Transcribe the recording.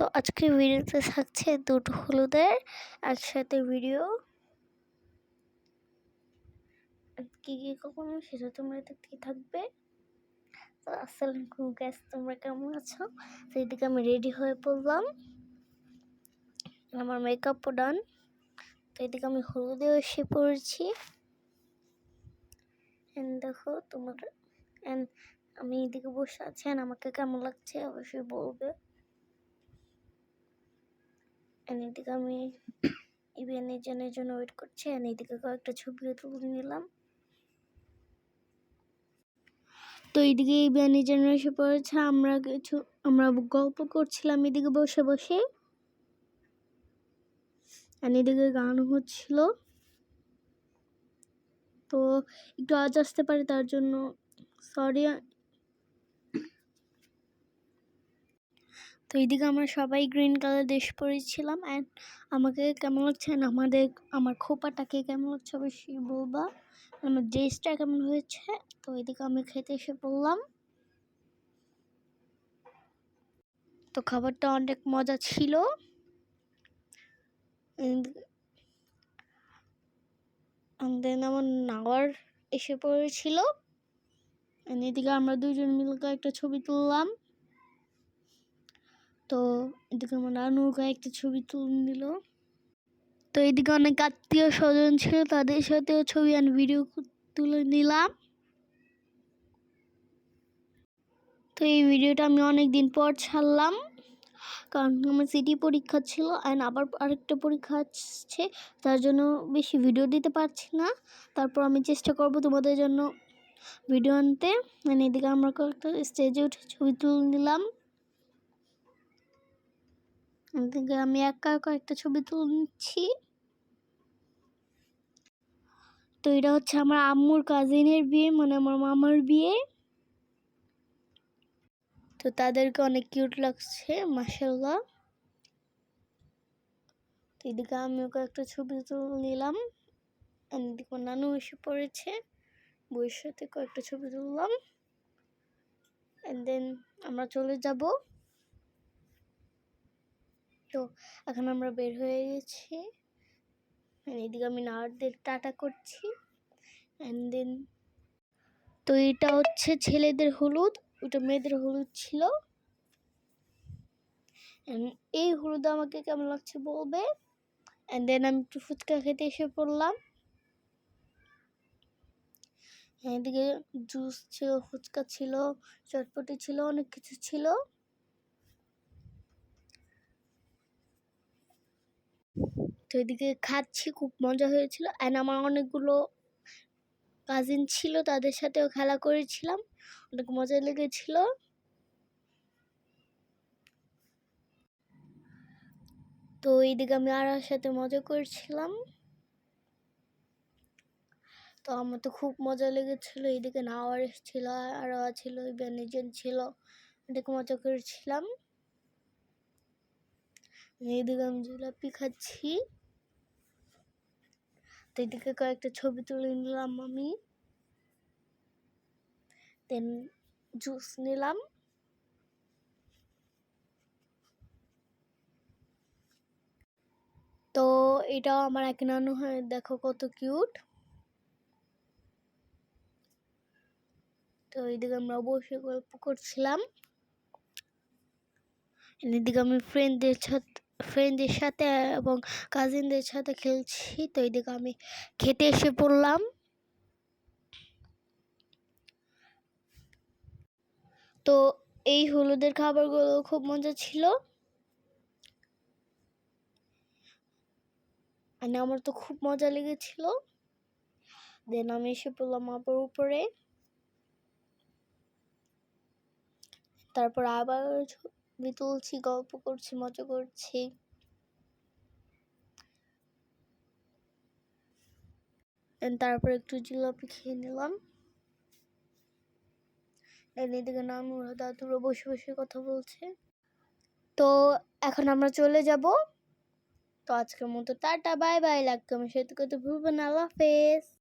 তো আজকে ভিডিওতে থাকছে দুটো হলুদের একসাথে ভিডিও। কি কি কখনো সেটা তোমরা দেখতে থাকবে। তো আসসালামু গাইস, তোমরা কেমন আছো? সেইদিকে আমি রেডি হয়ে পড়লাম, আমার মেকআপও ডান। তো এদিকে আমি হলুদেও এসে পড়েছি। দেখো তোমার আমি এদিকে বসে আছি, আমাকে কেমন লাগছে অবশ্যই বলবে। এদিকে আমি ইভেন্টের জন্য ওয়েট করছি। এদিকে কয়েকটা ছবিও তুলে নিলাম। তো এইদিকে ইভেন্টের এসে পড়েছে, আমরা গল্প করছিলাম এদিকে বসে বসে। এদিকে গান হচ্ছিল, তো একটু আওয়াজ আসতে পারে তার জন্য সরি। তো এইদিকে আমরা সবাই গ্রিন কালার ড্রেস পরেছিলাম। অ্যান্ড আমাকে কেমন লাগছে, আমার খোপাটাকে কেমন লাগছে অবশ্যই বলবা, আমার ড্রেসটা কেমন হয়েছে। তো এইদিকে আমি খেতে এসে পড়লাম। তো খাবারটা অনেক মজা ছিল। দেন আমার নাওয়ার এসে পড়েছিল। এদিকে আমরা দুজন মিলে একটা ছবি তুললাম। তো এদিকে আমার নানু একটা ছবি তুলে নিল। তো এদিকে অনেক আত্মীয় স্বজন ছিল, তাদের সাথেও ছবি আর ভিডিও তুলে নিলাম। তো এই ভিডিওটা আমি অনেক দিন পর ছাড়লাম, কারণ আমার সিটি পরীক্ষা ছিল অ্যান্ড আবার আরেকটা পরীক্ষা আসছে, তার জন্য বেশি ভিডিও দিতে পারছি না। তারপর আমি চেষ্টা করব তোমাদের জন্য ভিডিও আনতে। মানে এদিকে আমরা কয়েকটা স্টেজে উঠে ছবি তুলে নিলাম। এদিকে আমি একা কয়েকটা ছবি তুলে নিচ্ছি। তো এটা হচ্ছে আমার আম্মুর কাজিনের বিয়ে, মানে আমার মামার বিয়ে। তো তাদেরকে অনেক কিউট লাগছে মাশাআল্লাহ। তো এদিকে আমিও কয়েকটা ছবি তুলে নিলাম। এদিকে নানু এসে পড়েছে, বউয়ের সাথে কয়েকটা ছবি তুললাম। এন্ড দেন আমরা চলে যাব। তো এখন আমরা বের হয়ে গেছি। এদিকে আমি নারদের টাটা করছি। এন্ড দেন তো এটা হচ্ছে ছেলেদের হলুদ, ওটা মেয়েদের হলুদ ছিল। এই হলুদ আমাকে কেমন লাগছে বলবে। এন্ড দেন আমি একটু ফুচকা খেতে এসে পড়লাম। এদিকে জুস ছিল, ফুচকা ছিল, চটপটি ছিল, অনেক কিছু ছিল। তো এদিকে খাচ্ছি, খুব মজা হয়েছিল। অ্যান্ড আমার অনেকগুলো কাজিন ছিল, তাদের সাথেও খেলা করেছিলাম, অনেক মজা লেগেছিল। তো এইদিকে আমি আর সাথে মজা করছিলাম। তো আমার তো খুব মজা লেগেছিল। এইদিকে নাওয়ার ছিল, আর ছিল, বেনিজেন ছিল, এদিকে মজা করেছিলাম। এইদিকে আমি জিলাপি খাচ্ছি। তো এদিকে কয়েকটা ছবি তুলে নিলাম আমি। দেন জুস নিলাম। তো এটাও আমার এক নানু হয়, দেখো কত কিউট। তো এইদিকে আমরা বসে গল্প করছিলাম। এদিকে আমি ফ্রেন্ডদের সাথে এবং কাজিনদের সাথে খেলছি। তো এইদিকে আমি খেতে এসে পড়লাম। তো এই হলুদের খাবারগুলো খুব মজা ছিল, মানে আমার তো খুব মজা লেগেছিল। দেন আমি এসে পড়লাম আবার উপরে। তারপর আবার ছবি তুলছি, গল্প করছি, মজা করছি। তারপর একটু জিলাপি খেয়ে নিলাম। এদিকে নানুরা দাদুরা বসে বসে কথা বলছে। তো এখন আমরা চলে যাব। তো আজকের মতো টাটা, বাই বাই। লাগবে আমার সাথে কথা ভুলবেন না। আল্লাহ হাফেজ।